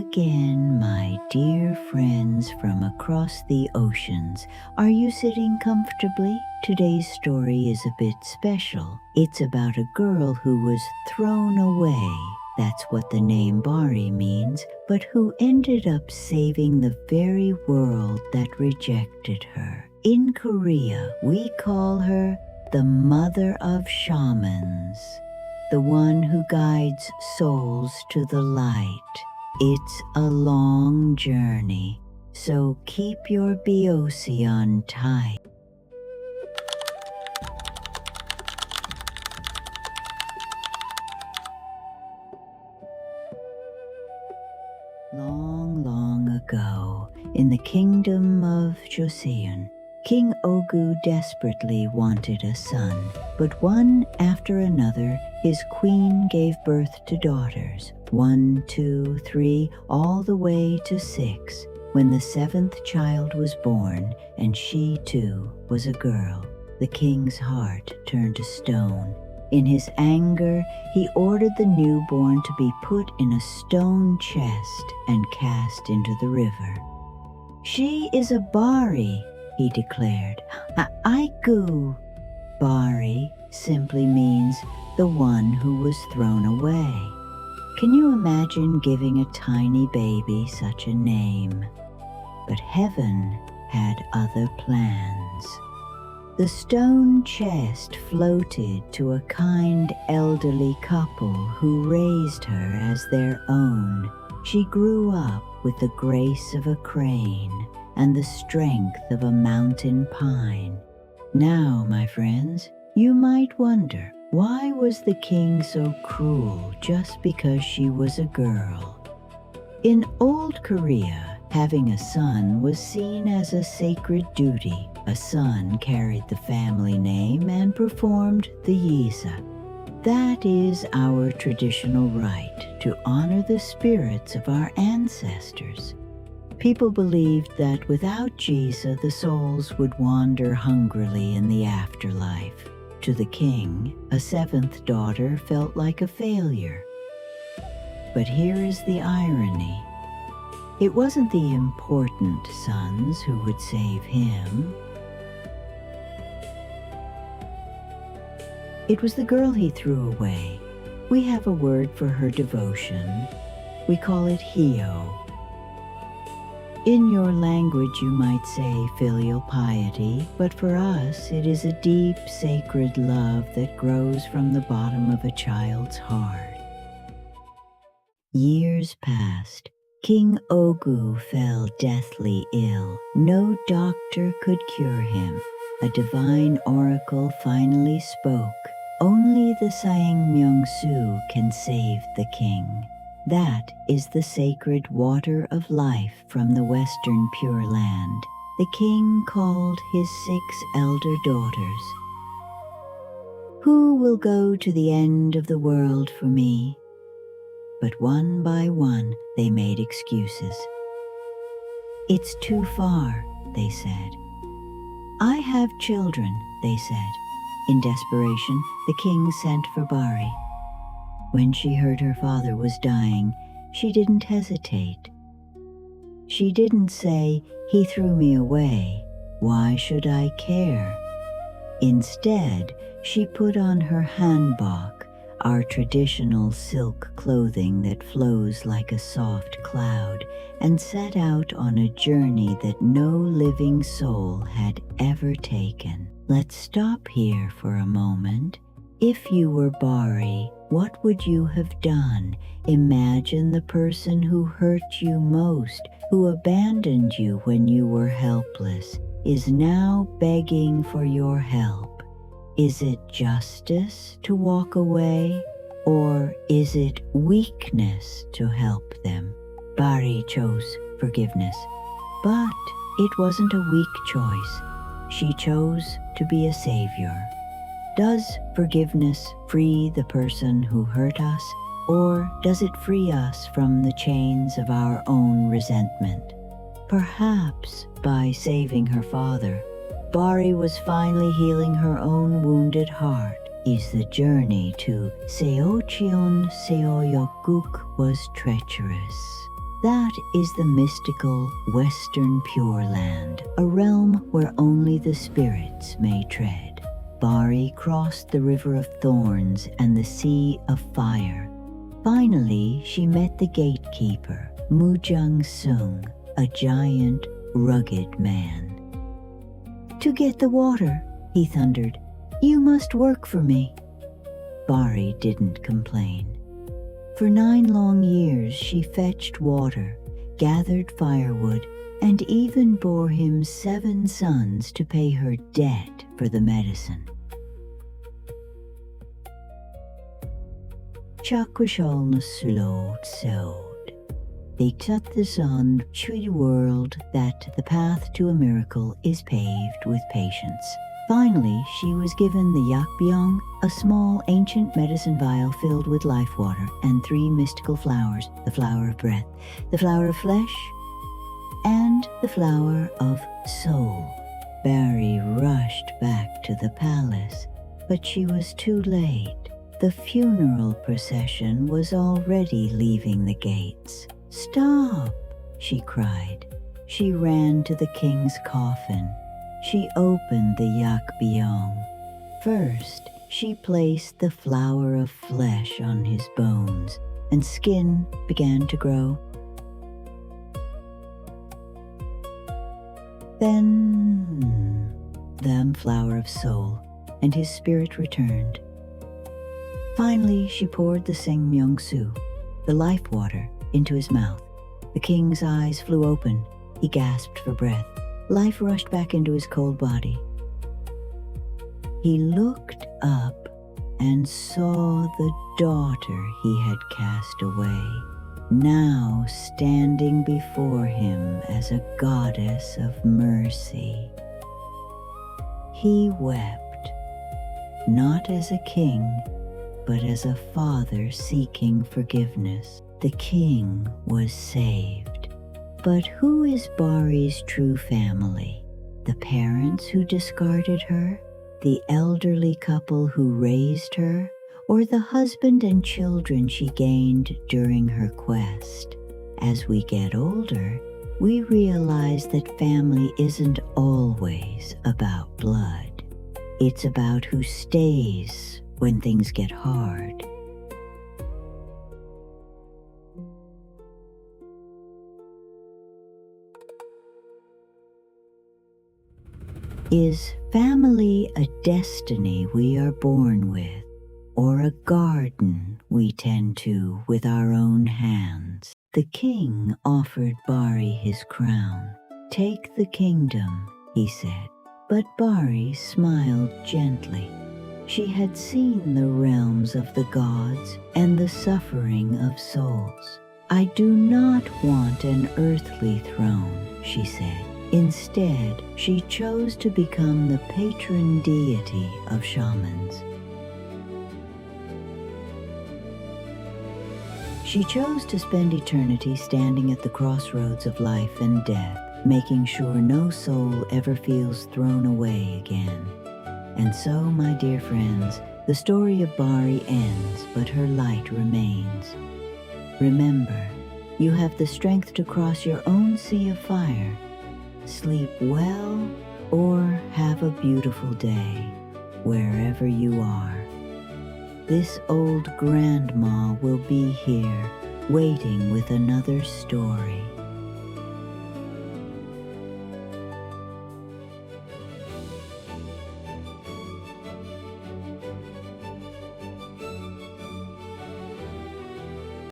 again, my dear friends from across the oceans. Are you sitting comfortably? Today's story is a bit special. It's about a girl who was thrown away. That's what the name Bari means, but who ended up saving the very world that rejected her. In Korea, we call her the Mother of Shamans, the one who guides souls to the light. It's a long journey, so keep your BOC tight. Long, long ago, in the kingdom of Joseon, King Ogu desperately wanted a son, but one after another, his queen gave birth to daughters, 1, 2, 3, all the way to 6. When the 7th child was born, and she too was a girl, the king's heart turned to stone. In his anger, he ordered the newborn to be put in a stone chest and cast into the river. "She is a Bari," he declared. "Aiku." Bari simply means the one who was thrown away. Can you imagine giving a tiny baby such a name? But heaven had other plans. The stone chest floated to a kind elderly couple who raised her as their own. She grew up with the grace of a crane and the strength of a mountain pine. Now, my friends, you might wonder, why was the king so cruel just because she was a girl? In old Korea, having a son was seen as a sacred duty. A son carried the family name and performed the yisa. That is our traditional right to honor the spirits of our ancestors. People believed that without Jisa, the souls would wander hungrily in the afterlife. To the king, a 7th daughter felt like a failure. But here is the irony. It wasn't the important sons who would save him. It was the girl he threw away. We have a word for her devotion. We call it hio. In your language you might say filial piety, but for us it is a deep, sacred love that grows from the bottom of a child's heart. Years passed. King Ogu fell deathly ill. No doctor could cure him. A divine oracle finally spoke. Only the Saengmyeongsu can save the king. That is the sacred water of life from the Western Pure Land. The king called his 6 elder daughters. "Who will go to the end of the world for me?" But one by one they made excuses. "It's too far," they said. "I have children," they said. In desperation, the king sent for Bari. When she heard her father was dying, she didn't hesitate. She didn't say, "He threw me away. Why should I care?" Instead, she put on her hanbok, our traditional silk clothing that flows like a soft cloud, and set out on a journey that no living soul had ever taken. Let's stop here for a moment. If you were Bari, what would you have done? Imagine the person who hurt you most, who abandoned you when you were helpless, is now begging for your help. Is it justice to walk away, or is it weakness to help them? Bari chose forgiveness, but it wasn't a weak choice. She chose to be a savior. Does forgiveness free the person who hurt us, or does it free us from the chains of our own resentment? Perhaps by saving her father, Bari was finally healing her own wounded heart. Is the journey to Seocheon Seoyokguk was treacherous. That is the mystical Western Pure Land, a realm where only the spirits may tread. Bari crossed the River of Thorns and the Sea of Fire. Finally, she met the gatekeeper, Mujung Sung, a giant, rugged man. "To get the water," he thundered, "you must work for me." Bari didn't complain. For 9 long years she fetched water, gathered firewood, and even bore him 7 sons to pay her debt for the medicine. Chakwashal Slow sewed. They taught the son to the world that the path to a miracle is paved with patience. Finally, she was given the yakbyong, a small ancient medicine vial filled with life water, and 3 mystical flowers, the flower of breath, the flower of flesh, and the flower of soul. Bari rushed back to the palace, but she was too late. The funeral procession was already leaving the gates. "Stop!" she cried. She ran to the king's coffin. She opened the yakbyong. First, she placed the flower of flesh on his bones, and skin began to grow. Then, the flower of soul, and his spirit returned. Finally, she poured the Sengmyeong-su, the life water, into his mouth. The king's eyes flew open. He gasped for breath. Life rushed back into his cold body. He looked up and saw the daughter he had cast away, now standing before him as a goddess of mercy. He wept, not as a king, but as a father seeking forgiveness. The king was saved. But who is Bari's true family? The parents who discarded her? The elderly couple who raised her? Or the husband and children she gained during her quest? As we get older, we realize that family isn't always about blood. It's about who stays when things get hard. Is family a destiny we are born with, or a garden we tend to with our own hands? The king offered Bari his crown. "Take the kingdom," he said. But Bari smiled gently. She had seen the realms of the gods and the suffering of souls. "I do not want an earthly throne," she said. Instead, she chose to become the patron deity of shamans. She chose to spend eternity standing at the crossroads of life and death, making sure no soul ever feels thrown away again. And so, my dear friends, the story of Bari ends, but her light remains. Remember, you have the strength to cross your own sea of fire. Sleep well, or have a beautiful day, wherever you are. This old grandma will be here, waiting with another story.